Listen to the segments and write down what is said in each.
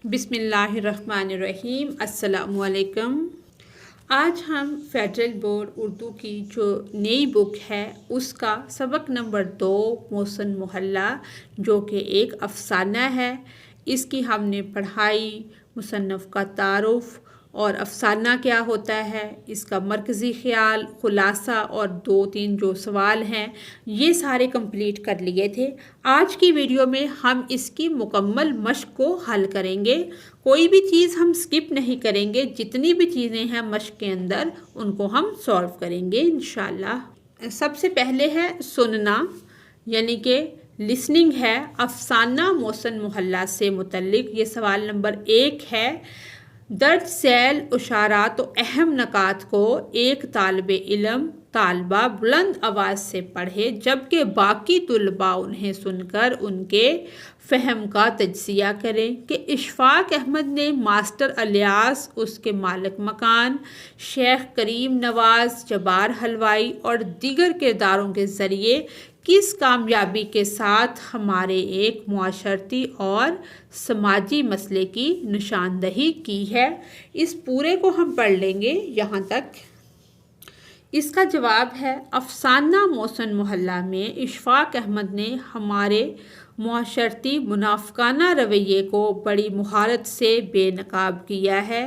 بسم اللہ الرحمن الرحیم۔ السلام علیکم۔ آج ہم فیڈرل بورڈ اردو کی جو نئی بک ہے اس کا سبق نمبر 2 محسن محلہ جو کہ ایک افسانہ ہے، اس کی ہم نے پڑھائی، مصنف کا تعارف اور افسانہ کیا ہوتا ہے، اس کا مرکزی خیال، خلاصہ اور 2-3 جو سوال ہیں یہ سارے کمپلیٹ کر لیے تھے۔ آج کی ویڈیو میں ہم اس کی مکمل مشق کو حل کریں گے، کوئی بھی چیز ہم سکپ نہیں کریں گے، جتنی بھی چیزیں ہیں مشق کے اندر ان کو ہم سولو کریں گے انشاءاللہ۔ سب سے پہلے ہے سننا، یعنی کہ لسننگ ہے، افسانہ محسن محلہ سے متعلق۔ یہ سوال نمبر 1 ہے۔ درج ذیل اشارات و اہم نکات کو ایک طالب علم طالبہ بلند آواز سے پڑھے جبکہ باقی طلباء انہیں سن کر ان کے فہم کا تجزیہ کریں کہ اشفاق احمد نے ماسٹر الیاس، اس کے مالک مکان، شیخ کریم نواز، جبار حلوائی اور دیگر کرداروں کے ذریعے کس کامیابی کے ساتھ ہمارے ایک معاشرتی اور سماجی مسئلے کی نشاندہی کی ہے۔ اس پورے کو ہم پڑھ لیں گے یہاں تک۔ اس کا جواب ہے، افسانہ محسن محلہ میں اشفاق احمد نے ہمارے معاشرتی منافقانہ رویے کو بڑی مہارت سے بے نقاب کیا ہے۔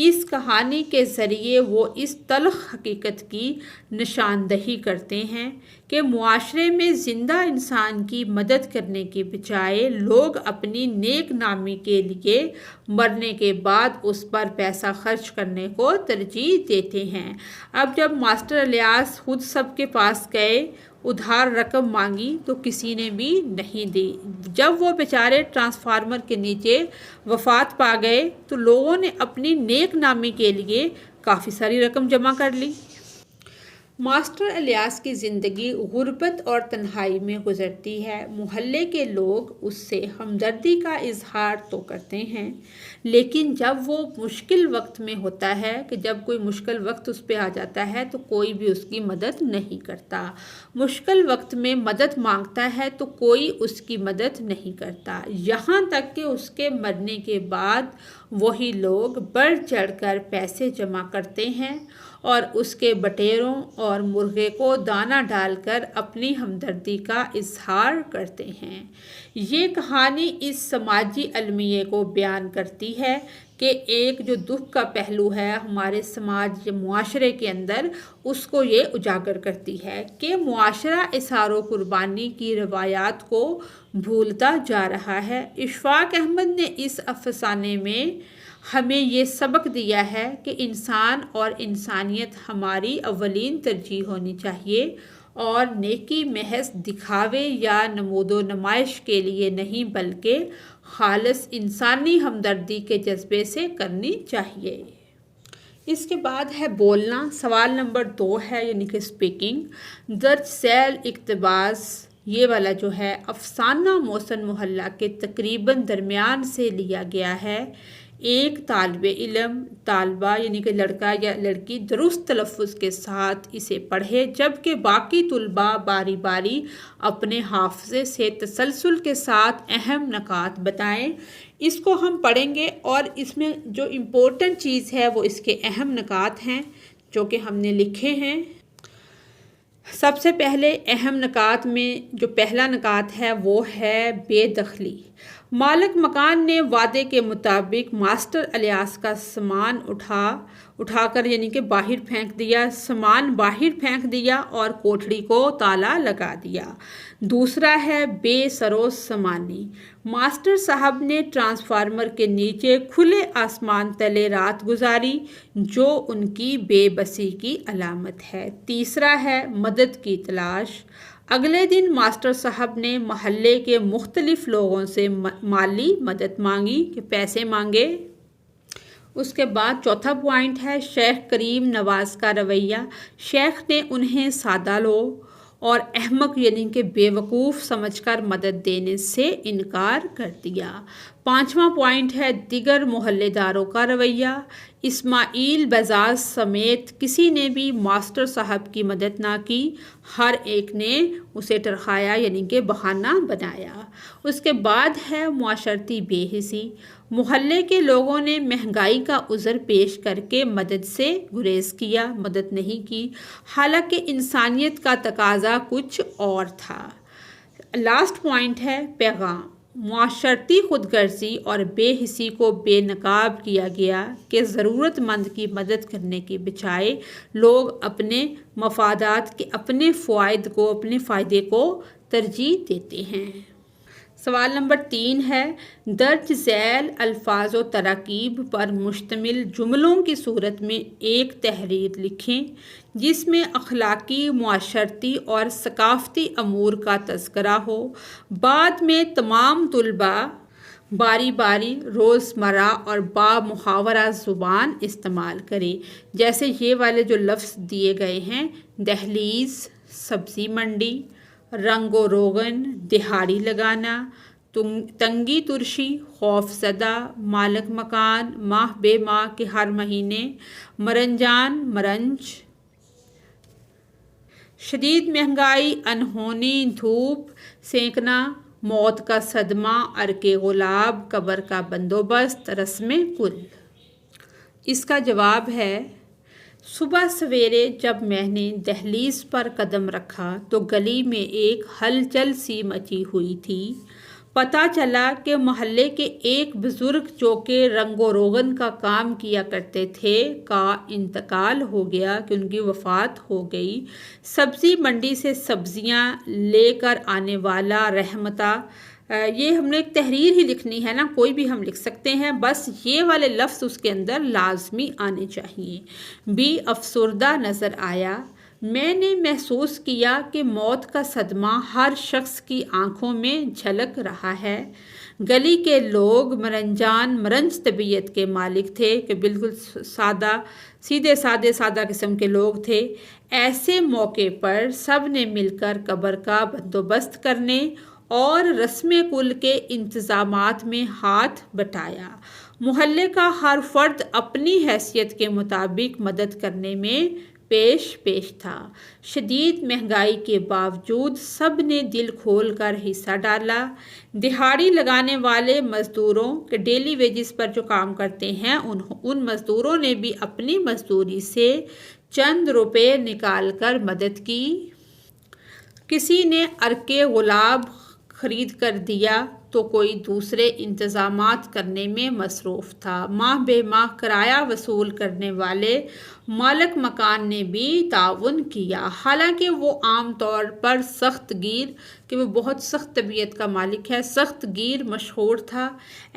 اس کہانی کے ذریعے وہ اس تلخ حقیقت کی نشاندہی کرتے ہیں کہ معاشرے میں زندہ انسان کی مدد کرنے کے بجائے لوگ اپنی نیک نامی کے لیے مرنے کے بعد اس پر پیسہ خرچ کرنے کو ترجیح دیتے ہیں۔ اب جب ماسٹر الیاس خود سب کے پاس گئے، ادھار رقم مانگی تو کسی نے بھی نہیں دی۔ جب وہ بیچارے ٹرانسفارمر کے نیچے وفات پا گئے تو لوگوں نے اپنی نیک نامی کے لیے کافی ساری رقم جمع کر لی۔ ماسٹر الیاس کی زندگی غربت اور تنہائی میں گزرتی ہے۔ محلے کے لوگ اس سے ہمدردی کا اظہار تو کرتے ہیں، لیکن جب وہ مشکل وقت میں ہوتا ہے کہ جب کوئی مشکل وقت اس پہ آ جاتا ہے تو کوئی بھی اس کی مدد نہیں کرتا۔ مشکل وقت میں مدد مانگتا ہے تو کوئی اس کی مدد نہیں کرتا، یہاں تک کہ اس کے مرنے کے بعد وہی لوگ بڑھ چڑھ کر پیسے جمع کرتے ہیں اور اس کے بٹیروں اور مرغے کو دانہ ڈال کر اپنی ہمدردی کا اظہار کرتے ہیں۔ یہ کہانی اس سماجی المیے کو بیان کرتی ہے کہ ایک جو دکھ کا پہلو ہے ہمارے سماج معاشرے کے اندر، اس کو یہ اجاگر کرتی ہے کہ معاشرہ اثار و قربانی کی روایات کو بھولتا جا رہا ہے۔ اشفاق احمد نے اس افسانے میں ہمیں یہ سبق دیا ہے کہ انسان اور انسانیت ہماری اولین ترجیح ہونی چاہیے اور نیکی محض دکھاوے یا نمود و نمائش کے لیے نہیں بلکہ خالص انسانی ہمدردی کے جذبے سے کرنی چاہیے۔ اس کے بعد ہے بولنا، سوال نمبر 2 ہے، یعنی کہ اسپیکنگ۔ درج ذیل اقتباس یہ والا جو ہے افسانہ محسن محلہ کے تقریباً درمیان سے لیا گیا ہے۔ ایک طالب علم طالبہ یعنی کہ لڑکا یا لڑکی درست تلفظ کے ساتھ اسے پڑھے جبکہ باقی طلباء باری باری اپنے حافظے سے تسلسل کے ساتھ اہم نکات بتائیں۔ اس کو ہم پڑھیں گے اور اس میں جو امپورٹنٹ چیز ہے وہ اس کے اہم نکات ہیں جو کہ ہم نے لکھے ہیں۔ سب سے پہلے اہم نکات میں جو پہلا نکات ہے وہ ہے بے دخلی۔ مالک مکان نے وعدے کے مطابق ماسٹر الیاس کا سامان اٹھا کر یعنی کہ باہر پھینک دیا، سامان باہر پھینک دیا اور کوٹھڑی کو تالا لگا دیا۔ دوسرا ہے بے سرو سامانی۔ ماسٹر صاحب نے ٹرانسفارمر کے نیچے کھلے آسمان تلے رات گزاری جو ان کی بے بسی کی علامت ہے۔ تیسرا ہے مدد کی تلاش۔ اگلے دن ماسٹر صاحب نے محلے کے مختلف لوگوں سے مالی مدد مانگی کہ پیسے مانگے۔ اس کے بعد چوتھا پوائنٹ ہے شیخ کریم نواز کا رویہ۔ شیخ نے انہیں سادہ لوگ اور احمق یعنی کہ بے وقوف سمجھ کر مدد دینے سے انکار کر دیا۔ پانچواں پوائنٹ ہے دیگر محلے داروں کا رویہ۔ اسماعیل بزاز سمیت کسی نے بھی ماسٹر صاحب کی مدد نہ کی، ہر ایک نے اسے ٹرخایا یعنی کہ بہانہ بنایا۔ اس کے بعد ہے معاشرتی بے حسی۔ محلے کے لوگوں نے مہنگائی کا عذر پیش کر کے مدد سے گریز کیا، مدد نہیں کی، حالانکہ انسانیت کا تقاضا کچھ اور تھا۔ لاسٹ پوائنٹ ہے پیغام۔ معاشرتی خود غرضی اور بے حسی کو بے نقاب کیا گیا کہ ضرورت مند کی مدد کرنے کے بجائے لوگ اپنے مفادات کے اپنے فائدے کو ترجیح دیتے ہیں۔ سوال نمبر 3 ہے، درج ذیل الفاظ و تراکیب پر مشتمل جملوں کی صورت میں ایک تحریر لکھیں جس میں اخلاقی، معاشرتی اور ثقافتی امور کا تذکرہ ہو۔ بعد میں تمام طلباء باری باری روزمرہ اور بامحاورہ زبان استعمال کریں، جیسے یہ والے جو لفظ دیے گئے ہیں: دہلیز، سبزی منڈی، رنگ و روغن، دہاڑی لگانا، تنگی ترشی، خوف زدہ، مالک مکان، ماہ بے ماہ کے ہر مہینے، مرنجان، مرنج، شدید مہنگائی، انہونی دھوپ سینکنا، موت کا صدمہ، عرق غلاب، قبر کا بندوبست، رسم کل۔ اس کا جواب ہے، صبح سویرے جب میں نے دہلیز پر قدم رکھا تو گلی میں ایک ہلچل سی مچی ہوئی تھی۔ پتہ چلا کہ محلے کے ایک بزرگ جو کہ رنگ و روغن کا کام کیا کرتے تھے کا انتقال ہو گیا، کہ ان کی وفات ہو گئی۔ سبزی منڈی سے سبزیاں لے کر آنے والا رحمتہ، یہ ہم نے ایک تحریر ہی لکھنی ہے نا، کوئی بھی ہم لکھ سکتے ہیں، بس یہ والے لفظ اس کے اندر لازمی آنے چاہیے۔ بھی افسردہ نظر آیا، میں نے محسوس کیا کہ موت کا صدمہ ہر شخص کی آنکھوں میں جھلک رہا ہے۔ گلی کے لوگ مرنج طبیعت کے مالک تھے، کہ بالکل سادہ قسم کے لوگ تھے۔ ایسے موقع پر سب نے مل کر قبر کا بندوبست کرنے اور رسم کل کے انتظامات میں ہاتھ بٹایا۔ محلے کا ہر فرد اپنی حیثیت کے مطابق مدد کرنے میں پیش تھا۔ شدید مہنگائی کے باوجود سب نے دل کھول کر حصہ ڈالا۔ دہاڑی لگانے والے مزدوروں کے ڈیلی ویجز پر جو کام کرتے ہیں، ان مزدوروں نے بھی اپنی مزدوری سے چند روپے نکال کر مدد کی۔ کسی نے عرق غلاب خرید کر دیا تو کوئی دوسرے انتظامات کرنے میں مصروف تھا۔ ماہ بے ماہ کرایہ وصول کرنے والے مالک مکان نے بھی تعاون کیا، حالانکہ وہ عام طور پر سخت گیر، کہ وہ بہت سخت طبیعت کا مالک ہے، سخت گیر مشہور تھا۔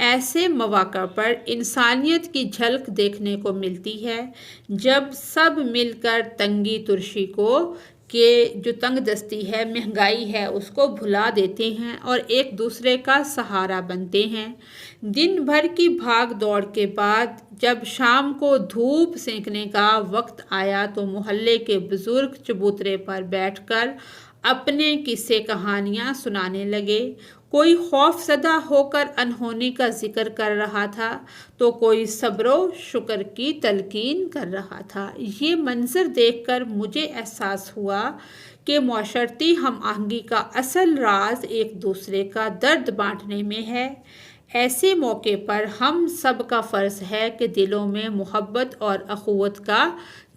ایسے مواقع پر انسانیت کی جھلک دیکھنے کو ملتی ہے جب سب مل کر تنگی ترشی کو، کہ جو تنگ دستی ہے، مہنگائی ہے، اس کو بھلا دیتے ہیں اور ایک دوسرے کا سہارا بنتے ہیں۔ دن بھر کی بھاگ دوڑ کے بعد جب شام کو دھوپ سینکنے کا وقت آیا تو محلے کے بزرگ چبوترے پر بیٹھ کر اپنے قصے کہانیاں سنانے لگے۔ کوئی خوف زدہ ہو کر انہونی کا ذکر کر رہا تھا تو کوئی صبر و شکر کی تلقین کر رہا تھا۔ یہ منظر دیکھ کر مجھے احساس ہوا کہ معاشرتی ہم آہنگی کا اصل راز ایک دوسرے کا درد بانٹنے میں ہے۔ ایسے موقع پر ہم سب کا فرض ہے کہ دلوں میں محبت اور اخوت کا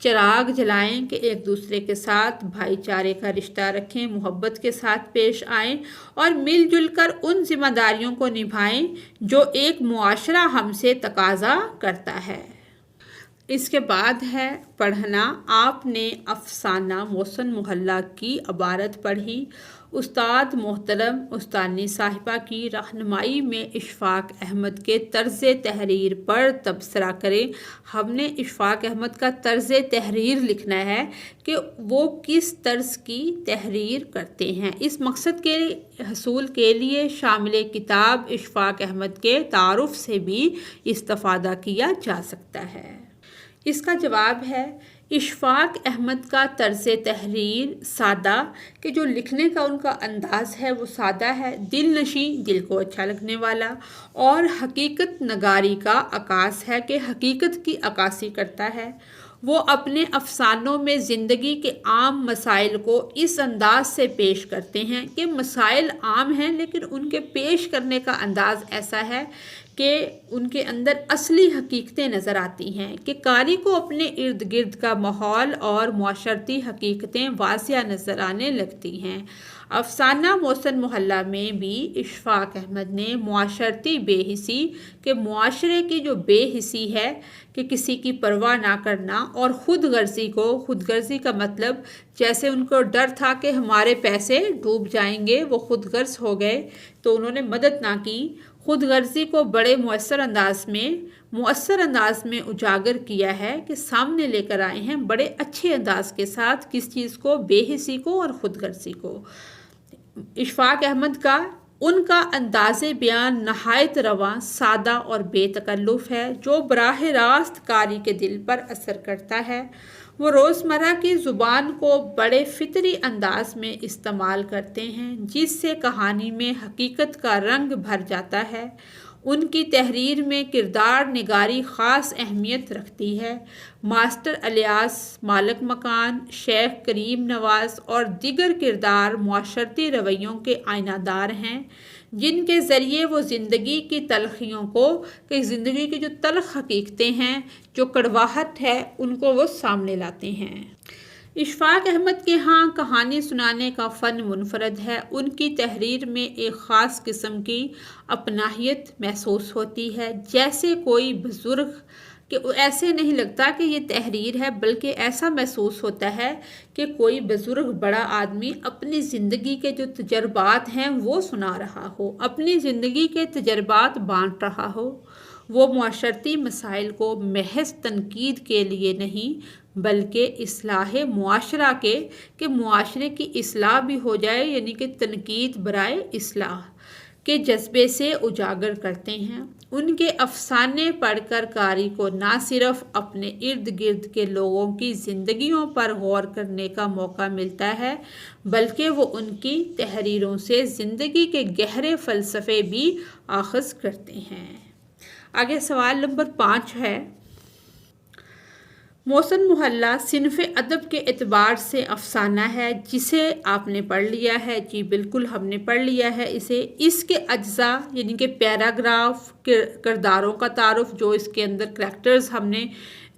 چراغ جلائیں، کہ ایک دوسرے کے ساتھ بھائی چارے کا رشتہ رکھیں، محبت کے ساتھ پیش آئیں اور مل جل کر ان ذمہ داریوں کو نبھائیں جو ایک معاشرہ ہم سے تقاضا کرتا ہے۔ اس کے بعد ہے پڑھنا۔ آپ نے افسانہ محسن محلہ کی عبارت پڑھی۔ استاد محترم استانی صاحبہ کی رہنمائی میں اشفاق احمد کے طرز تحریر پر تبصرہ کریں۔ ہم نے اشفاق احمد کا طرز تحریر لکھنا ہے کہ وہ کس طرز کی تحریر کرتے ہیں۔ اس مقصد کے حصول کے لیے شامل کتاب اشفاق احمد کے تعارف سے بھی استفادہ کیا جا سکتا ہے۔ اس کا جواب ہے، اشفاق احمد کا طرز تحریر سادہ، کہ جو لکھنے کا ان کا انداز ہے وہ سادہ ہے، دل نشیں، دل کو اچھا لگنے والا، اور حقیقت نگاری کا عکاس ہے، کہ حقیقت کی عکاسی کرتا ہے۔ وہ اپنے افسانوں میں زندگی کے عام مسائل کو اس انداز سے پیش کرتے ہیں کہ مسائل عام ہیں لیکن ان کے پیش کرنے کا انداز ایسا ہے کہ ان کے اندر اصلی حقیقتیں نظر آتی ہیں، کہ قاری کو اپنے ارد گرد کا ماحول اور معاشرتی حقیقتیں واضح نظر آنے لگتی ہیں۔ افسانہ محسن محلہ میں بھی اشفاق احمد نے معاشرتی بے حسی، کہ معاشرے کی جو بے حسی ہے، کہ کسی کی پرواہ نہ کرنا، اور خود غرضی کا مطلب جیسے ان کو ڈر تھا کہ ہمارے پیسے ڈوب جائیں گے، وہ خود غرض ہو گئے تو انہوں نے مدد نہ کی۔ خود غرضی کو بڑے مؤثر انداز میں اجاگر کیا ہے، کہ سامنے لے کر آئے ہیں بڑے اچھے انداز کے ساتھ، کس چیز کو؟ بے حسی کو اور خود غرضی کو۔ اشفاق احمد کا ان کا انداز بیان نہایت رواں، سادہ اور بے تکلف ہے، جو براہ راست قاری کے دل پر اثر کرتا ہے۔ وہ روزمرہ کی زبان کو بڑے فطری انداز میں استعمال کرتے ہیں، جس سے کہانی میں حقیقت کا رنگ بھر جاتا ہے۔ ان کی تحریر میں کردار نگاری خاص اہمیت رکھتی ہے۔ ماسٹر الیاس، مالک مکان، شیخ کریم نواز اور دیگر کردار معاشرتی رویوں کے آئینہ دار ہیں، جن کے ذریعے وہ زندگی کی تلخیوں کو، کہ زندگی کی جو تلخ حقیقتیں ہیں، جو کڑواہٹ ہے، ان کو وہ سامنے لاتے ہیں۔ اشفاق احمد کے ہاں کہانی سنانے کا فن منفرد ہے۔ ان کی تحریر میں ایک خاص قسم کی اپناہیت محسوس ہوتی ہے، جیسے کوئی بزرگ، کہ ایسے نہیں لگتا کہ یہ تحریر ہے، بلکہ ایسا محسوس ہوتا ہے کہ کوئی بزرگ بڑا آدمی اپنی زندگی کے جو تجربات ہیں وہ سنا رہا ہو، اپنی زندگی کے تجربات بانٹ رہا ہو۔ وہ معاشرتی مسائل کو محض تنقید کے لیے نہیں، بلکہ اصلاح معاشرہ کہ معاشرے کی اصلاح بھی ہو جائے، یعنی کہ تنقید برائے اصلاح کے جذبے سے اجاگر کرتے ہیں۔ ان کے افسانے پڑھ کر قاری کو نہ صرف اپنے ارد گرد کے لوگوں کی زندگیوں پر غور کرنے کا موقع ملتا ہے، بلکہ وہ ان کی تحریروں سے زندگی کے گہرے فلسفے بھی اخذ کرتے ہیں۔ آگے سوال نمبر 5 ہے، محسن محلہ صنف ادب کے اعتبار سے افسانہ ہے جسے آپ نے پڑھ لیا ہے؟ جی بالکل ہم نے پڑھ لیا ہے اسے۔ اس کے اجزاء یعنی کہ پیراگراف، کرداروں کا تعارف، جو اس کے اندر کریکٹرز ہم نے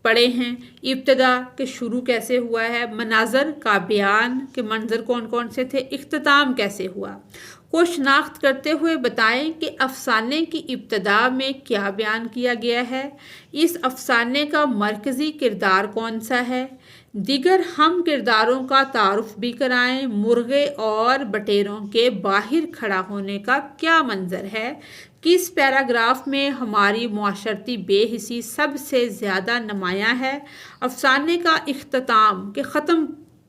پڑھے ہیں، ابتدا کہ شروع کیسے ہوا ہے، مناظر کا بیان کہ منظر کون کون سے تھے، اختتام کیسے ہوا، کو شناخت کرتے ہوئے بتائیں کہ افسانے کی ابتدا میں کیا بیان کیا گیا ہے، اس افسانے کا مرکزی کردار کون سا ہے، دیگر ہم کرداروں کا تعارف بھی کرائیں، مرغے اور بٹیروں کے باہر کھڑا ہونے کا کیا منظر ہے، کس پیراگراف میں ہماری معاشرتی بے حسی سب سے زیادہ نمایاں ہے، افسانے کا اختتام کہ ختم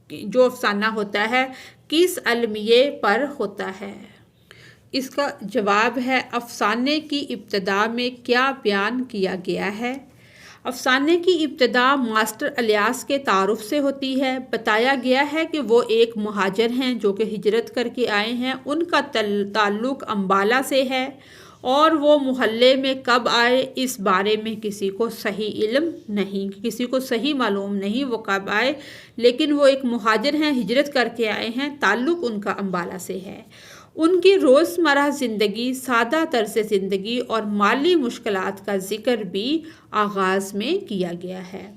جو افسانہ ہوتا ہے کس المیے پر ہوتا ہے۔ اس کا جواب ہے افسانے کی ابتدا میں کیا بیان کیا گیا ہے۔ افسانے کی ابتدا ماسٹر الیاس کے تعارف سے ہوتی ہے۔ بتایا گیا ہے کہ وہ ایک مہاجر ہیں جو کہ ہجرت کر کے آئے ہیں، ان کا تعلق امبالہ سے ہے، اور وہ محلے میں کب آئے اس بارے میں کسی کو صحیح علم نہیں، کسی کو صحیح معلوم نہیں وہ کب آئے، لیکن وہ ایک مہاجر ہیں، ہجرت کر کے آئے ہیں، تعلق ان کا امبالہ سے ہے۔ ان کی روزمرہ زندگی، سادہ طرز زندگی اور مالی مشکلات کا ذکر بھی آغاز میں کیا گیا ہے۔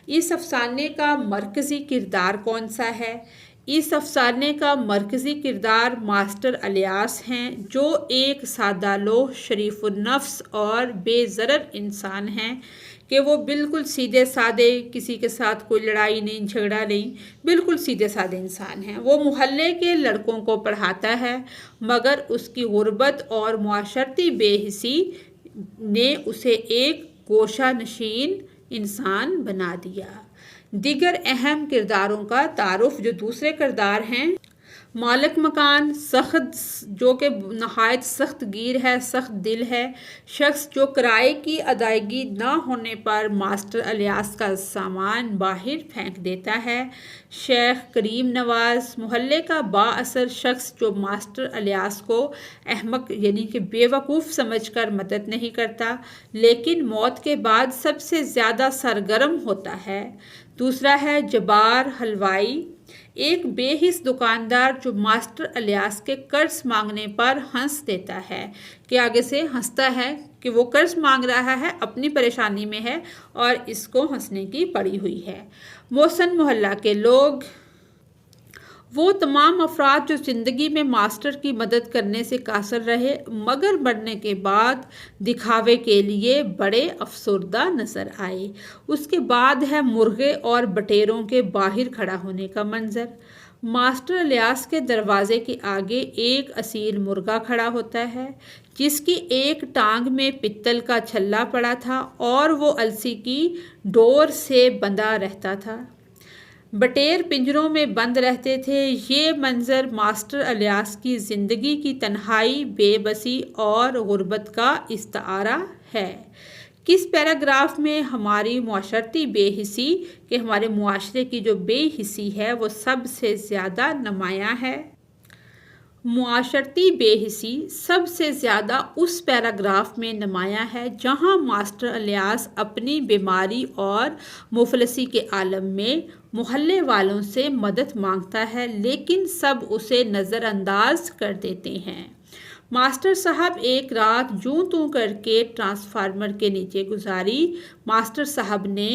اس افسانے کا مرکزی کردار کون سا ہے؟ اس افسانے کا مرکزی کردار ماسٹر الیاس ہیں، جو ایک سادہ لوح، شریف النفس اور بے ضرر انسان ہیں، کہ وہ بالکل سیدھے سادے، کسی کے ساتھ کوئی لڑائی نہیں، جھگڑا نہیں، بالکل سیدھے سادے انسان ہیں۔ وہ محلے کے لڑکوں کو پڑھاتا ہے، مگر اس کی غربت اور معاشرتی بے حسی نے اسے ایک گوشہ نشین انسان بنا دیا۔ دیگر اہم کرداروں کا تعارف، جو دوسرے کردار ہیں، مالک مکان، سخت جو کہ نہایت سخت گیر ہے، سخت دل ہے، شخص جو کرائے کی ادائیگی نہ ہونے پر ماسٹر الیاس کا سامان باہر پھینک دیتا ہے۔ شیخ کریم نواز، محلے کا با اثر شخص جو ماسٹر الیاس کو احمق یعنی کہ بے وقوف سمجھ کر مدد نہیں کرتا، لیکن موت کے بعد سب سے زیادہ سرگرم ہوتا ہے۔ دوسرا ہے جبار حلوائی، ایک بے حس دکاندار جو ماسٹر الیاس کے قرض مانگنے پر ہنس دیتا ہے، کہ آگے سے ہنستا ہے کہ وہ قرض مانگ رہا ہے، اپنی پریشانی میں ہے اور اس کو ہنسنے کی پڑی ہوئی ہے۔ محسن محلہ کے لوگ وہ تمام افراد جو زندگی میں ماسٹر کی مدد کرنے سے قاصر رہے مگر مرنے کے بعد دکھاوے کے لیے بڑے افسردہ نظر آئے۔ اس کے بعد ہے مرغے اور بٹیروں کے باہر کھڑا ہونے کا منظر۔ ماسٹر الیاس کے دروازے کے آگے ایک اصیل مرغا کھڑا ہوتا ہے جس کی ایک ٹانگ میں پتل کا چھلا پڑا تھا اور وہ السی کی ڈور سے بندھا رہتا تھا۔ بٹیر پنجروں میں بند رہتے تھے۔ یہ منظر ماسٹر الیاس کی زندگی کی تنہائی، بے بسی اور غربت کا استعارہ ہے۔ کس پیراگراف میں ہماری معاشرتی بے حسی کہ ہمارے معاشرے کی جو بے حسی ہے وہ سب سے زیادہ نمایاں ہے؟ معاشرتی بے حسی سب سے زیادہ اس پیراگراف میں نمایاں ہے جہاں ماسٹر الیاس اپنی بیماری اور مفلسی کے عالم میں محلے والوں سے مدد مانگتا ہے لیکن سب اسے نظر انداز کر دیتے ہیں۔ ماسٹر صاحب ایک رات جوں توں کر کے ٹرانسفارمر کے نیچے گزاری۔ ماسٹر صاحب نے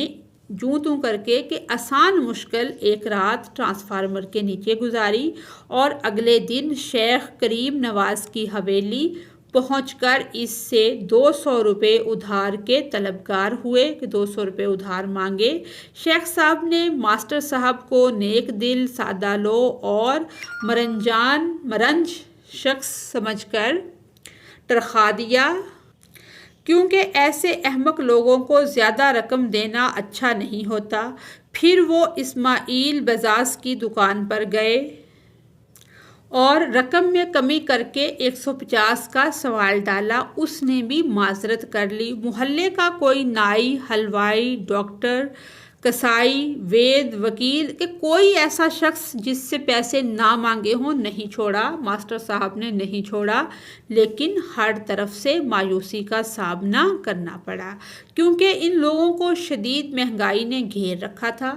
جوں توں کر کے کہ آسان مشکل ایک رات ٹرانسفارمر کے نیچے گزاری اور اگلے دن شیخ کریم نواز کی حویلی پہنچ کر اس سے 200 روپے ادھار کے طلبگار ہوئے کہ 200 روپے ادھار مانگے۔ شیخ صاحب نے ماسٹر صاحب کو نیک دل، سادہ لو اور مرنج شخص سمجھ کر ترخا دیا، کیونکہ ایسے احمق لوگوں کو زیادہ رقم دینا اچھا نہیں ہوتا۔ پھر وہ اسماعیل بزاز کی دکان پر گئے اور رقم میں کمی کر کے 150 کا سوال ڈالا۔ اس نے بھی معذرت کر لی۔ محلے کا کوئی نائی، حلوائی، ڈاکٹر، کسائی، وید، وکیل کہ کوئی ایسا شخص جس سے پیسے نہ مانگے ہوں نہیں چھوڑا۔ ماسٹر صاحب نے نہیں چھوڑا، لیکن ہر طرف سے مایوسی کا سامنا کرنا پڑا کیونکہ ان لوگوں کو شدید مہنگائی نے گھیر رکھا تھا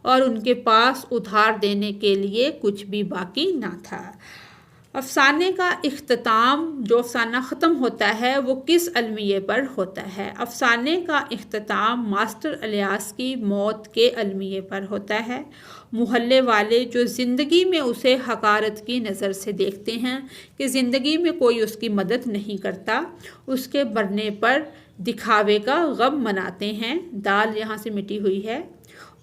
اور ان کے پاس ادھار دینے کے لیے کچھ بھی باقی نہ تھا۔ افسانے کا اختتام، جو افسانہ ختم ہوتا ہے وہ کس المیے پر ہوتا ہے؟ افسانے کا اختتام ماسٹر الیاس کی موت کے المیے پر ہوتا ہے۔ محلے والے جو زندگی میں اسے حقارت کی نظر سے دیکھتے ہیں کہ زندگی میں کوئی اس کی مدد نہیں کرتا، اس کے مرنے پر دکھاوے کا غم مناتے ہیں، دال یہاں سے مٹی ہوئی ہے،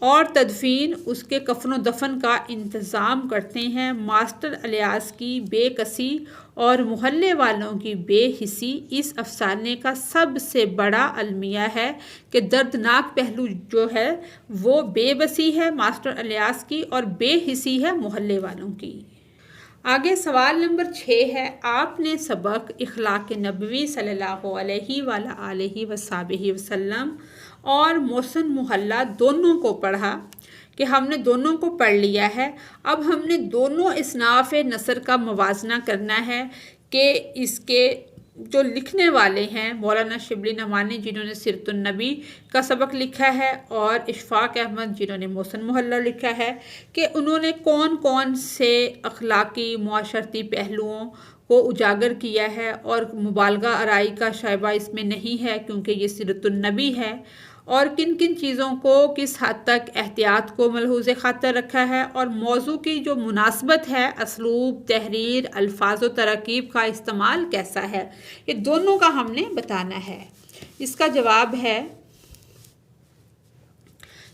اور تدفین، اس کے کفن و دفن کا انتظام کرتے ہیں۔ ماسٹر الیاس کی بے کسی اور محلے والوں کی بے حسی اس افسانے کا سب سے بڑا المیہ ہے کہ دردناک پہلو جو ہے وہ بے بسی ہے ماسٹر الیاس کی اور بے حسی ہے محلے والوں کی۔ آگے سوال نمبر 6 ہے، آپ نے سبق اخلاق نبوی صلی اللہ علیہ وآلہ وصحبہ وسلم اور محسن محلہ دونوں کو پڑھا کہ ہم نے دونوں کو پڑھ لیا ہے۔ اب ہم نے دونوں اصناف نثر کا موازنہ کرنا ہے کہ اس کے جو لکھنے والے ہیں مولانا شبلی نعمانی جنہوں نے سیرت النبی کا سبق لکھا ہے اور اشفاق احمد جنہوں نے محسن محلہ لکھا ہے، کہ انہوں نے کون کون سے اخلاقی معاشرتی پہلوؤں کو اجاگر کیا ہے اور مبالغہ آرائی کا شائبہ اس میں نہیں ہے کیونکہ یہ سیرت النبی ہے، اور کن کن چیزوں کو کس حد تک احتیاط کو ملحوظ خاطر رکھا ہے، اور موضوع کی جو مناسبت ہے، اسلوب، تحریر، الفاظ و تراکیب کا استعمال کیسا ہے، یہ دونوں کا ہم نے بتانا ہے۔ اس کا جواب ہے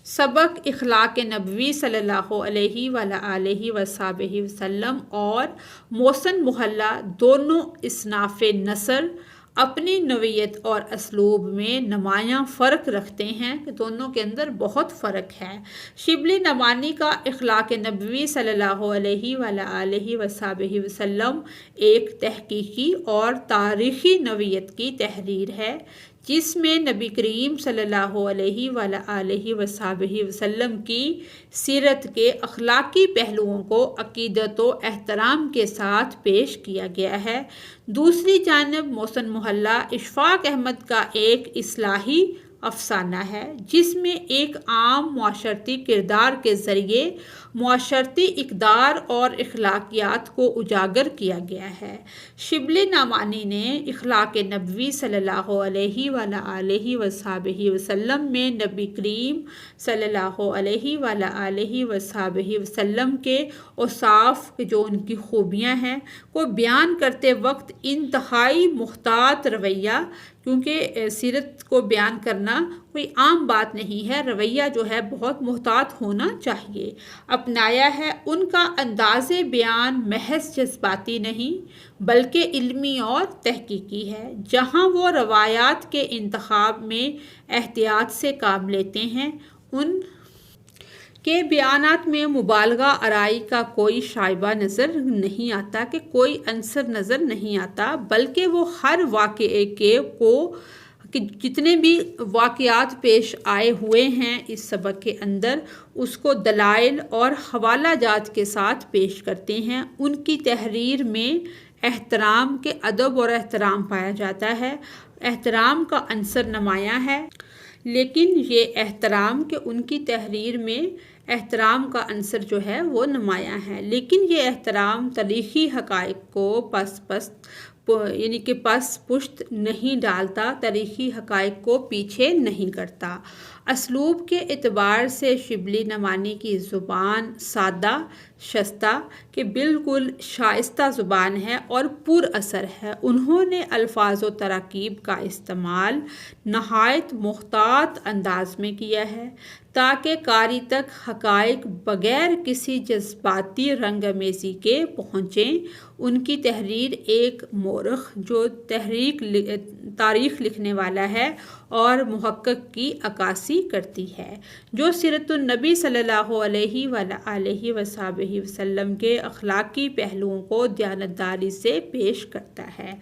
سبق اخلاق نبوی صلی اللہ علیہ وآلہ وصحبہ وسلم اور محسن محلہ دونوں اصناف نثر اپنی نوعیت اور اسلوب میں نمایاں فرق رکھتے ہیں کہ دونوں کے اندر بہت فرق ہے۔ شبلی نعمانی کا اخلاق نبوی صلی اللہ علیہ وآلہ وصحبہ وسلم ایک تحقیقی اور تاریخی نوعیت کی تحریر ہے جس میں نبی کریم صلی اللہ علیہ وآلہ وصحبہ وسلم کی سیرت کے اخلاقی پہلوؤں کو عقیدت و احترام کے ساتھ پیش کیا گیا ہے۔ دوسری جانب محسن محلہ اشفاق احمد کا ایک اصلاحی افسانہ ہے جس میں ایک عام معاشرتی کردار کے ذریعے معاشرتی اقدار اور اخلاقیات کو اجاگر کیا گیا ہے۔ شبلی نعمانی نے اخلاق نبوی صلی اللہ علیہ وآلہ وصحبہ وسلم میں نبی کریم صلی اللہ علیہ وآلہ وصحبہ وسلم کے اوصاف جو ان کی خوبیاں ہیں کو بیان کرتے وقت انتہائی محتاط رویہ، کیونکہ سیرت کو بیان کرنا کوئی عام بات نہیں ہے، رویہ جو ہے بہت محتاط ہونا چاہیے، اپنایا ہے۔ ان کا انداز بیان محض جذباتی نہیں بلکہ علمی اور تحقیقی ہے، جہاں وہ روایات کے انتخاب میں احتیاط سے کام لیتے ہیں۔ ان کے بیانات میں مبالغہ آرائی کا کوئی شائبہ نظر نہیں آتا، کہ کوئی عنصر نظر نہیں آتا، بلکہ وہ ہر واقعے کو جتنے بھی واقعات پیش آئے ہوئے ہیں اس سبق کے اندر، اس کو دلائل اور حوالہ جات کے ساتھ پیش کرتے ہیں۔ ان کی تحریر میں احترام کے ادب اور احترام پایا جاتا ہے، احترام کا عنصر نمایاں ہے، لیکن یہ احترام کہ ان کی تحریر میں احترام کا عنصر جو ہے وہ نمایاں ہے، لیکن یہ احترام تاریخی حقائق کو پس پشت نہیں ڈالتا، تاریخی حقائق کو پیچھے نہیں کرتا۔ اسلوب کے اعتبار سے شبلی نعمانی کی زبان سادہ شستہ کہ بالکل شائستہ زبان ہے اور پر اثر ہے۔ انہوں نے الفاظ و تراکیب کا استعمال نہایت محتاط انداز میں کیا ہے تاکہ قاری تک حقائق بغیر کسی جذباتی رنگ آمیزی کے پہنچیں۔ ان کی تحریر ایک مورخ جو تاریخ لکھنے والا ہے اور محقق کی عکاسی کرتی ہے، جو سیرت النبی صلی اللہ علیہ وآلہ وصحبہ وسلم کے اخلاقی پہلوؤں کو دیانتداری سے پیش کرتا ہے۔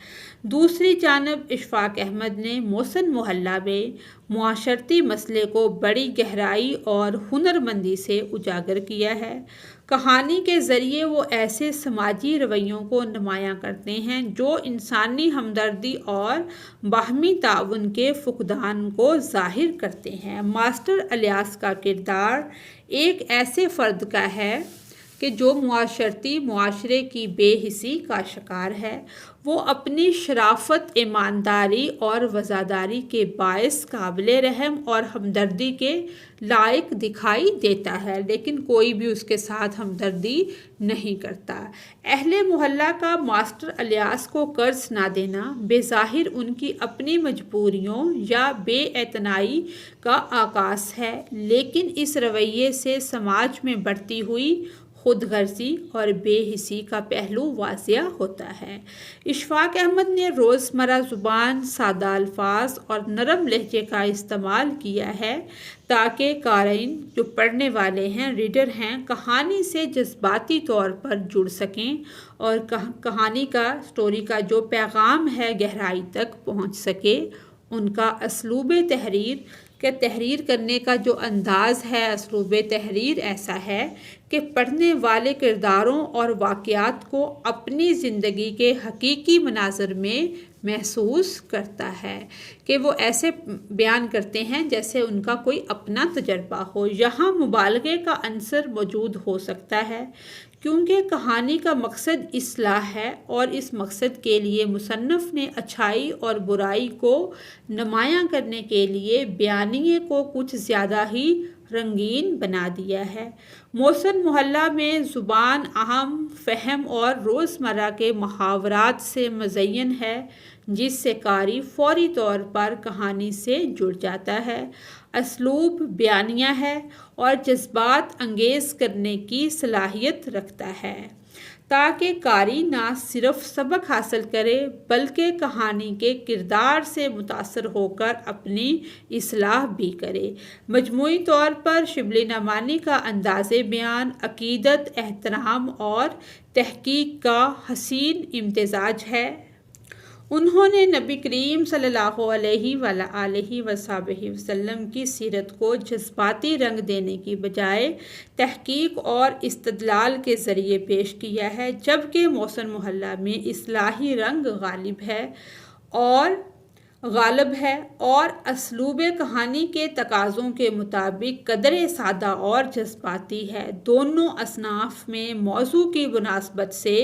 دوسری جانب اشفاق احمد نے محسن محلہ میں معاشرتی مسئلے کو بڑی گہرائی اور ہنرمندی سے اجاگر کیا ہے۔ کہانی کے ذریعے وہ ایسے سماجی رویوں کو نمایاں کرتے ہیں جو انسانی ہمدردی اور باہمی تعاون کے فقدان کو ظاہر کرتے ہیں۔ ماسٹر الیاس کا کردار ایک ایسے فرد کا ہے کہ جو معاشرے کی بے حسی کا شکار ہے۔ وہ اپنی شرافت، ایمانداری اور وفاداری کے باعث قابل رحم اور ہمدردی کے لائق دکھائی دیتا ہے، لیکن کوئی بھی اس کے ساتھ ہمدردی نہیں کرتا۔ اہل محلہ کا ماسٹر الیاس کو قرض نہ دینا بظاہر ان کی اپنی مجبوریوں یا بے اعتنائی کا عکاس ہے، لیکن اس رویے سے سماج میں بڑھتی ہوئی خود غرضی اور بے حسی کا پہلو واضح ہوتا ہے۔ اشفاق احمد نے روزمرہ زبان، سادہ الفاظ اور نرم لہجے کا استعمال کیا ہے تاکہ قارئین جو پڑھنے والے ہیں، ریڈر ہیں، کہانی سے جذباتی طور پر جڑ سکیں اور کہانی کا، اسٹوری کا جو پیغام ہے گہرائی تک پہنچ سکے۔ ان کا اسلوب تحریر کرنے کا جو انداز ہے، اسلوب تحریر ایسا ہے کہ پڑھنے والے کرداروں اور واقعات کو اپنی زندگی کے حقیقی مناظر میں محسوس کرتا ہے، کہ وہ ایسے بیان کرتے ہیں جیسے ان کا کوئی اپنا تجربہ ہو۔ یہاں مبالغے کا عنصر موجود ہو سکتا ہے کیونکہ کہانی کا مقصد اصلاح ہے، اور اس مقصد کے لیے مصنف نے اچھائی اور برائی کو نمایاں کرنے کے لیے بیانیے کو کچھ زیادہ ہی رنگین بنا دیا ہے۔ محسن محلہ میں زبان عام فہم اور روزمرہ کے محاورات سے مزین ہے، جس سے قاری فوری طور پر کہانی سے جڑ جاتا ہے۔ اسلوب بیانیہ ہے اور جذبات انگیز کرنے کی صلاحیت رکھتا ہے تاکہ قاری نہ صرف سبق حاصل کرے بلکہ کہانی کے کردار سے متاثر ہو کر اپنی اصلاح بھی کرے۔ مجموعی طور پر شبلی نعمانی کا انداز بیان عقیدت، احترام اور تحقیق کا حسین امتزاج ہے۔ انہوں نے نبی کریم صلی اللہ علیہ وآلہ وصحبہ وسلم کی سیرت کو جذباتی رنگ دینے کی بجائے تحقیق اور استدلال کے ذریعے پیش کیا ہے، جبکہ محسن محلہ میں اصلاحی رنگ غالب ہے اور غالب ہے اور اسلوب کہانی کے تقاضوں کے مطابق قدرے سادہ اور جذباتی ہے۔ دونوں اصناف میں موضوع کی مناسبت سے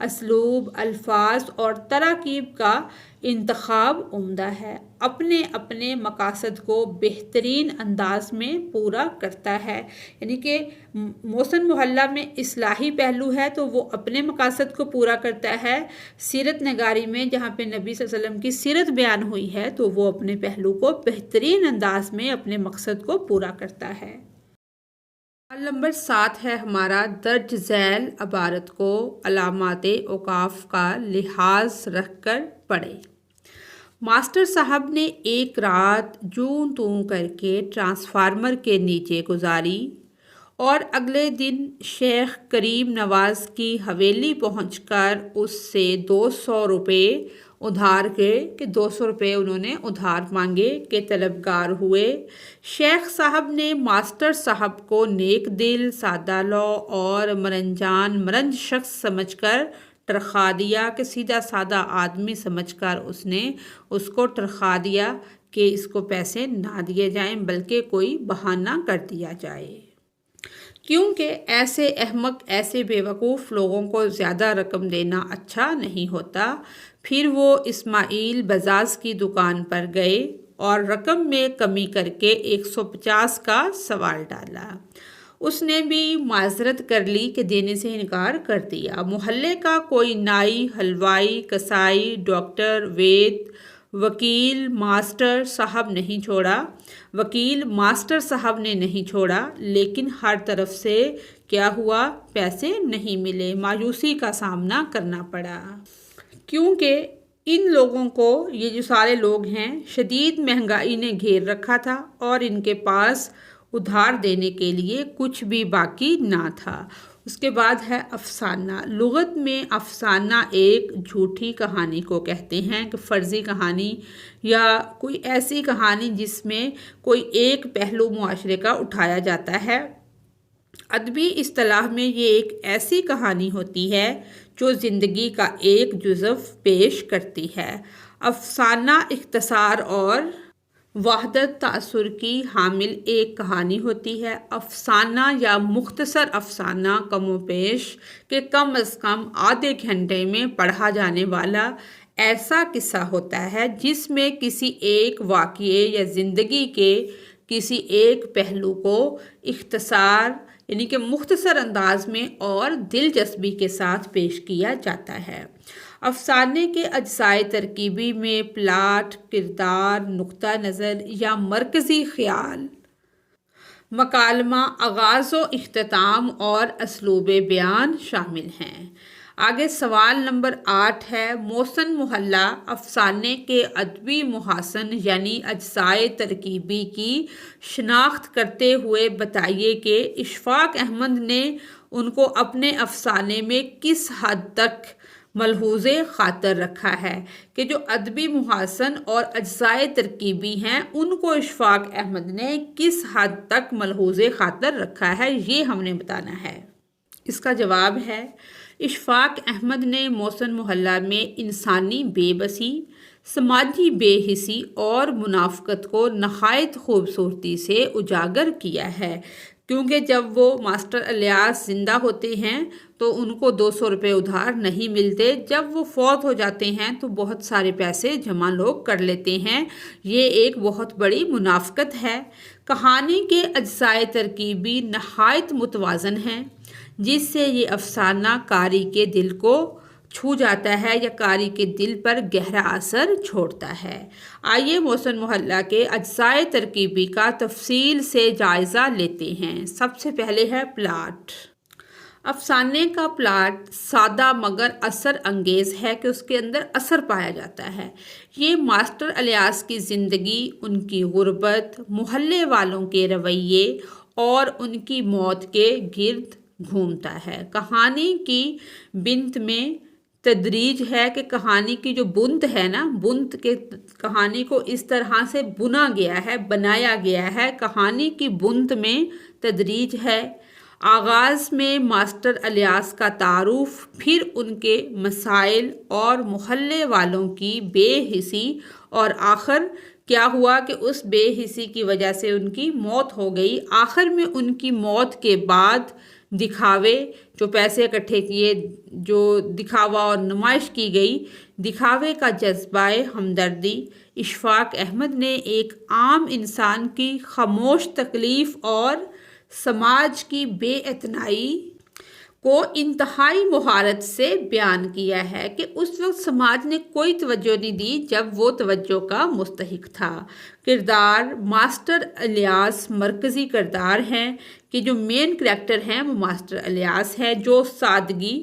اسلوب، الفاظ اور تراکیب کا انتخاب عمدہ ہے، اپنے اپنے مقاصد کو بہترین انداز میں پورا کرتا ہے۔ یعنی کہ محسن محلہ میں اصلاحی پہلو ہے تو وہ اپنے مقاصد کو پورا کرتا ہے، سیرت نگاری میں جہاں پہ نبی صلی اللہ علیہ وسلم کی سیرت بیان ہوئی ہے تو وہ اپنے پہلو کو بہترین انداز میں اپنے مقصد کو پورا کرتا ہے۔ سوال نمبر 7 ہے ہمارا، درج ذیل عبارت کو علامات اوقاف کا لحاظ رکھ کر پڑھیں۔ ماسٹر صاحب نے ایک رات جوں توں کر کے ٹرانسفارمر کے نیچے گزاری اور اگلے دن شیخ کریم نواز کی حویلی پہنچ کر اس سے 200 روپے ادھار کے 200 روپے انہوں نے ادھار مانگے کے طلبگار ہوئے۔ شیخ صاحب نے ماسٹر صاحب کو نیک دل، سادہ لو اور مرنجان مرنج شخص سمجھ کر ٹرخا دیا کہ سیدھا سادہ آدمی سمجھ کر اس نے اس کو ٹرخا دیا کہ اس کو پیسے نہ دیے جائیں بلکہ کوئی بہانہ کر دیا جائے، کیونکہ ایسے احمق، ایسے بیوقوف لوگوں کو زیادہ رقم دینا اچھا نہیں ہوتا۔ پھر وہ اسماعیل بزاز کی دکان پر گئے اور رقم میں کمی کر کے 150 کا سوال ڈالا۔ اس نے بھی معذرت کر لی کہ دینے سے انکار کر دیا۔ محلے کا کوئی نائی، حلوائی، کسائی، ڈاکٹر، وید، وکیل ماسٹر صاحب نے نہیں چھوڑا، لیکن ہر طرف سے کیا ہوا، پیسے نہیں ملے، مایوسی کا سامنا کرنا پڑا، کیونکہ ان لوگوں کو، یہ جو سارے لوگ ہیں، شدید مہنگائی نے گھیر رکھا تھا اور ان کے پاس ادھار دینے کے لیے کچھ بھی باقی نہ تھا۔ اس کے بعد ہے افسانہ۔ لغت میں افسانہ ایک جھوٹی کہانی کو کہتے ہیں، کہ فرضی کہانی یا کوئی ایسی کہانی جس میں کوئی ایک پہلو معاشرے کا اٹھایا جاتا ہے۔ ادبی اصطلاح میں یہ ایک ایسی کہانی ہوتی ہے جو زندگی کا ایک جزو پیش کرتی ہے۔ افسانہ اختصار اور وحدت تاثر کی حامل ایک کہانی ہوتی ہے۔ افسانہ یا مختصر افسانہ کم و بیش کہ کم از کم آدھے گھنٹے میں پڑھا جانے والا ایسا قصہ ہوتا ہے جس میں کسی ایک واقعے یا زندگی کے کسی ایک پہلو کو اختصار یعنی کہ مختصر انداز میں اور دلچسپی کے ساتھ پیش کیا جاتا ہے۔ افسانے کے اجزائے ترکیبی میں پلاٹ، کردار، نقطہ نظر یا مرکزی خیال، مکالمہ، آغاز و اختتام اور اسلوب بیان شامل ہیں۔ آگے سوال نمبر 8 ہے، محسن محلہ افسانے کے ادبی محاسن یعنی اجزائے ترکیبی کی شناخت کرتے ہوئے بتائیے کہ اشفاق احمد نے ان کو اپنے افسانے میں کس حد تک ملحوظ خاطر رکھا ہے، کہ جو ادبی محاسن اور اجزائے ترکیبی ہیں ان کو اشفاق احمد نے کس حد تک ملحوظ خاطر رکھا ہے، یہ ہم نے بتانا ہے۔ اس کا جواب ہے، اشفاق احمد نے محسن محلہ میں انسانی بے بسی، سماجی بے حسی اور منافقت کو نہایت خوبصورتی سے اجاگر کیا ہے، کیونکہ جب وہ ماسٹر الیاس زندہ ہوتے ہیں تو ان کو 200 روپے ادھار نہیں ملتے، جب وہ فوت ہو جاتے ہیں تو بہت سارے پیسے جمع لوگ کر لیتے ہیں، یہ ایک بہت بڑی منافقت ہے۔ کہانی کے اجزائے ترکیبی نہایت متوازن ہیں، جس سے یہ افسانہ قاری کے دل کو چھو جاتا ہے یا قاری کے دل پر گہرا اثر چھوڑتا ہے۔ آئیے محسن محلہ کے اجزائے ترکیبی کا تفصیل سے جائزہ لیتے ہیں۔ سب سے پہلے ہے پلاٹ۔ افسانے کا پلاٹ سادہ مگر اثر انگیز ہے کہ اس کے اندر اثر پایا جاتا ہے۔ یہ ماسٹر الیاس کی زندگی، ان کی غربت، محلے والوں کے رویے اور ان کی موت کے گرد گھومتا ہے۔ کہانی کی بنت میں تدریج ہے کہ کہانی کی جو بنت ہے نا، بنت کے کہانی کو اس طرح سے بنا گیا ہے، بنایا گیا ہے، کہانی کی بنت میں تدریج ہے۔ آغاز میں ماسٹر الیاس کا تعارف، پھر ان کے مسائل اور محلے والوں کی بے حسی، اور آخر کیا ہوا کہ اس بے حسی کی وجہ سے ان کی موت ہو گئی۔ آخر میں ان کی موت کے بعد دکھاوے، جو پیسے اکٹھے کیے، جو دکھاوا اور نمائش کی گئی، دکھاوے کا جذبہ ہمدردی، اشفاق احمد نے ایک عام انسان کی خاموش تکلیف اور سماج کی بے اعتنائی کو انتہائی مہارت سے بیان کیا ہے کہ اس وقت سماج نے کوئی توجہ نہیں دی جب وہ توجہ کا مستحق تھا۔ کردار ماسٹر الیاس مرکزی کردار ہیں کہ جو مین کریکٹر ہیں وہ ماسٹر الیاس ہے، جو سادگی،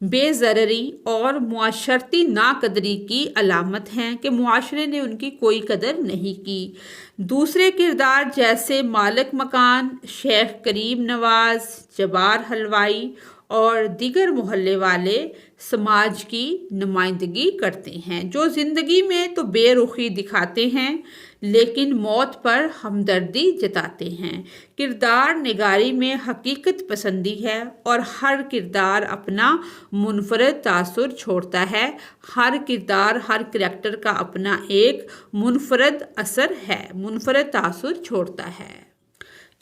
بے ضرری اور معاشرتی ناقدری کی علامت ہیں کہ معاشرے نے ان کی کوئی قدر نہیں کی۔ دوسرے کردار جیسے مالک مکان، شیخ کریم نواز، جبار حلوائی اور دیگر محلے والے سماج کی نمائندگی کرتے ہیں، جو زندگی میں تو بے رخی دکھاتے ہیں لیکن موت پر ہمدردی جتاتے ہیں۔ کردار نگاری میں حقیقت پسندی ہے اور ہر کردار اپنا منفرد تاثر چھوڑتا ہے۔ ہر کردار، ہر کریکٹر کا اپنا ایک منفرد اثر ہے، منفرد تاثر چھوڑتا ہے۔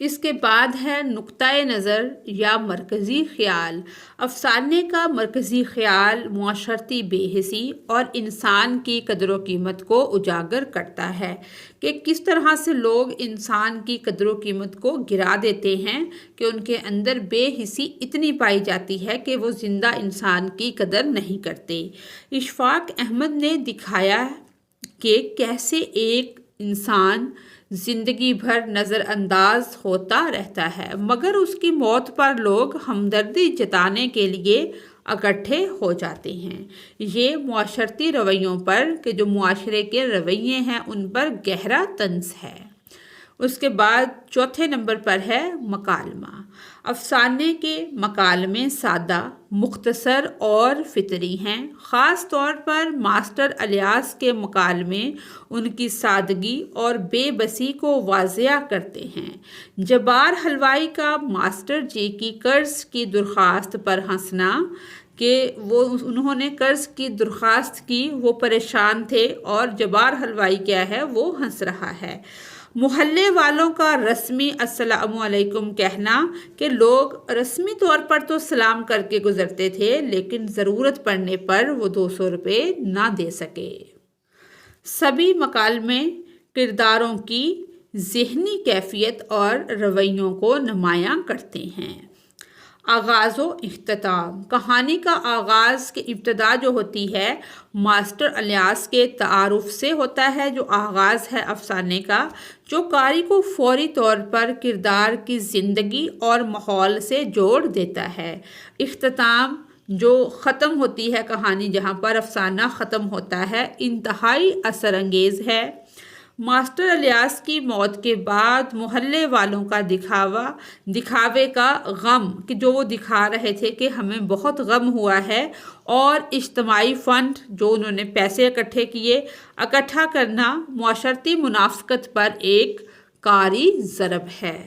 اس کے بعد ہے نقطۂ نظر یا مرکزی خیال۔ افسانے کا مرکزی خیال معاشرتی بے حسی اور انسان کی قدر و قیمت کو اجاگر کرتا ہے کہ کس طرح سے لوگ انسان کی قدر و قیمت کو گرا دیتے ہیں کہ ان کے اندر بے حسی اتنی پائی جاتی ہے کہ وہ زندہ انسان کی قدر نہیں کرتے۔ اشفاق احمد نے دکھایا کہ کیسے ایک انسان زندگی بھر نظر انداز ہوتا رہتا ہے مگر اس کی موت پر لوگ ہمدردی جتانے کے لیے اکٹھے ہو جاتے ہیں۔ یہ معاشرتی رویوں پر کہ جو معاشرے کے رویے ہیں ان پر گہرا طنز ہے۔ اس کے بعد چوتھے نمبر پر ہے مکالمہ۔ افسانے کے مکالمے سادہ، مختصر اور فطری ہیں۔ خاص طور پر ماسٹر الیاس کے مکالمے ان کی سادگی اور بے بسی کو واضح کرتے ہیں۔ جبار حلوائی کا ماسٹر جی کی قرض کی درخواست پر ہنسنا کہ انہوں نے قرض کی درخواست کی، وہ پریشان تھے اور جبار حلوائی کیا ہے وہ ہنس رہا ہے۔ محلے والوں کا رسمی السلام علیکم کہنا کہ لوگ رسمی طور پر تو سلام کر کے گزرتے تھے لیکن ضرورت پڑنے پر وہ 200 روپے نہ دے سکے۔ سبھی مکالمے کرداروں کی ذہنی کیفیت اور رویوں کو نمایاں کرتے ہیں۔ آغاز و اختتام۔ کہانی کا آغاز کی ابتدا جو ہوتی ہے ماسٹر الیاس کے تعارف سے ہوتا ہے، جو آغاز ہے افسانے کا، جو قاری کو فوری طور پر کردار کی زندگی اور ماحول سے جوڑ دیتا ہے۔ اختتام جو ختم ہوتی ہے کہانی، جہاں پر افسانہ ختم ہوتا ہے، انتہائی اثر انگیز ہے۔ ماسٹر الیاس کی موت کے بعد محلے والوں کا دکھاوے کا غم کہ جو وہ دکھا رہے تھے کہ ہمیں بہت غم ہوا ہے، اور اجتماعی فنڈ جو انہوں نے پیسے اکٹھا کرنا معاشرتی منافقت پر ایک کاری ضرب ہے۔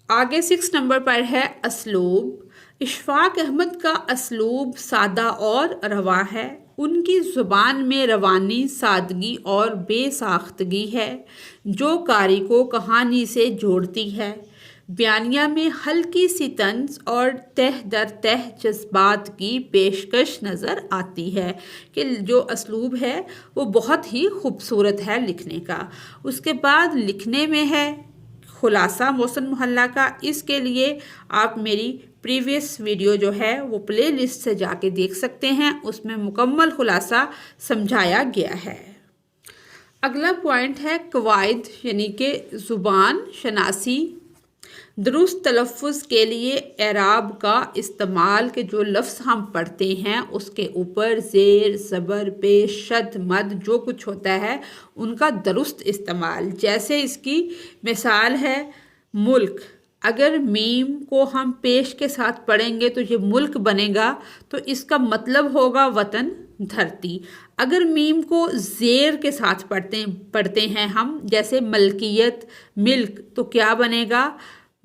آگے 6 نمبر پر ہے اسلوب۔ اشفاق احمد کا اسلوب سادہ اور رواں ہے۔ ان کی زبان میں روانی، سادگی اور بے ساختگی ہے جو قاری کو کہانی سے جوڑتی ہے۔ بیانیہ میں ہلکی سی طنز اور تہ در تہ جذبات کی پیشکش نظر آتی ہے کہ جو اسلوب ہے وہ بہت ہی خوبصورت ہے لکھنے کا۔ اس کے بعد لکھنے میں ہے خلاصہ محسن محلہ کا۔ اس کے لیے آپ میری پریویس ویڈیو جو ہے وہ پلے لسٹ سے جا کے دیکھ سکتے ہیں، اس میں مکمل خلاصہ سمجھایا گیا ہے۔ اگلا پوائنٹ ہے قواعد، یعنی کہ زبان شناسی۔ درست تلفظ کے لیے اعراب کا استعمال کہ جو لفظ ہم پڑھتے ہیں اس کے اوپر زیر، زبر، پیش، شد، مد جو کچھ ہوتا ہے ان کا درست استعمال۔ جیسے اس کی مثال ہے ملک۔ اگر میم کو ہم پیش کے ساتھ پڑھیں گے تو یہ ملک بنے گا، تو اس کا مطلب ہوگا وطن، دھرتی۔ اگر میم کو زیر کے ساتھ پڑھتے ہیں ہم، جیسے ملکیت، ملک، تو کیا بنے گا؟